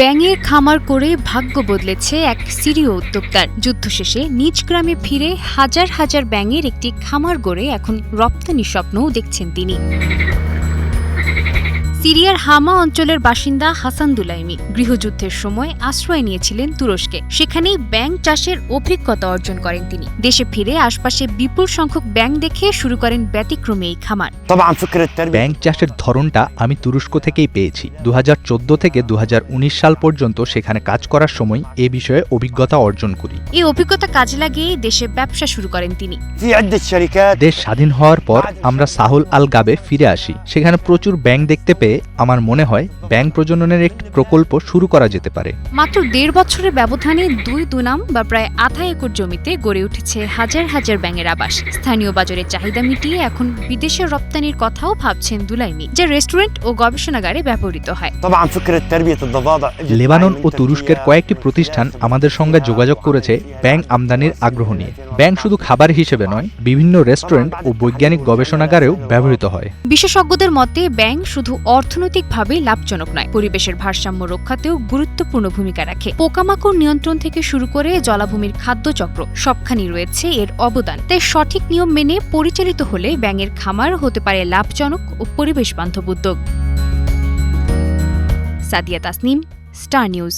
ব্যাঙের খামার করে ভাগ্য বদলেছে এক সিরীয় উদ্যোক্তার। যুদ্ধ শেষে নিজ গ্রামে ফিরে হাজার হাজার ব্যাঙের একটি খামার গড়ে এখন রপ্তানির স্বপ্নও দেখছেন তিনি। সিরিয়ার হামা অঞ্চলের বাসিন্দা হাসান দুলাইমি গৃহযুদ্ধের সময় আশ্রয় নিয়েছিলেন তুরস্কে। সেখানেই ব্যাঙ চাষের অভিজ্ঞতা অর্জন করেন তিনি। দেশে ফিরে আশপাশে বিপুল সংখ্যক ব্যাঙ দেখে শুরু করেন ব্যতিক্রমী এই খামার। ব্যাঙ চাষের ধরনটা আমি তুরস্ক থেকেই পেয়েছি। 2014 থেকে 2019 সাল পর্যন্ত সেখানে কাজ করার সময় এ বিষয়ে অভিজ্ঞতা অর্জন করি। এই অভিজ্ঞতা কাজে লাগিয়ে দেশে ব্যবসা শুরু করেন তিনি। দেশ স্বাধীন হওয়ার পর আমরা সাহুল আল গাবে ফিরে আসি। সেখানে প্রচুর ব্যাঙ দেখতে পেয়ে আমার মনে হয় ব্যাঙ প্রজননের একটি প্রকল্প শুরু করা যেতে পারে। মাত্র 1.5 বছরের ব্যবধানে দুই দুনাম বা প্রায় 1/2 একর জমিতে গড়ে উঠেছে হাজার হাজার ব্যাঙের আবাস। স্থানীয় বাজারের চাহিদা মিটিয়ে এখন বিদেশে রপ্তানির কথাও ভাবছেন দুলাইমি, যা রেস্টুরেন্ট ও গবেষণাগারে ব্যবহৃত হয়। লেবানন ও তুরস্কের কয়েকটি প্রতিষ্ঠান আমাদের সঙ্গে যোগাযোগ করেছে ব্যাঙ আমদানির আগ্রহ নিয়ে। ব্যাঙ শুধু খাবার হিসেবে নয়, বিভিন্ন রেস্টুরেন্ট ও বৈজ্ঞানিক গবেষণাগারেও ব্যবহৃত হয়। বিশেষজ্ঞদের মতে ব্যাঙ শুধু অর্থনৈতিকভাবে লাভজনক নয়, পরিবেশের ভারসাম্য রক্ষাতেও গুরুত্বপূর্ণ ভূমিকা রাখে। পোকামাকড় নিয়ন্ত্রণ থেকে শুরু করে জলাভূমির খাদ্যচক্র সবখানি রয়েছে এর অবদান। তাই সঠিক নিয়ম মেনে পরিচালিত হলে ব্যাঙের খামার হতে পারে লাভজনক ও পরিবেশ বান্ধব উদ্যোগ। Sadia Tasnim, star news.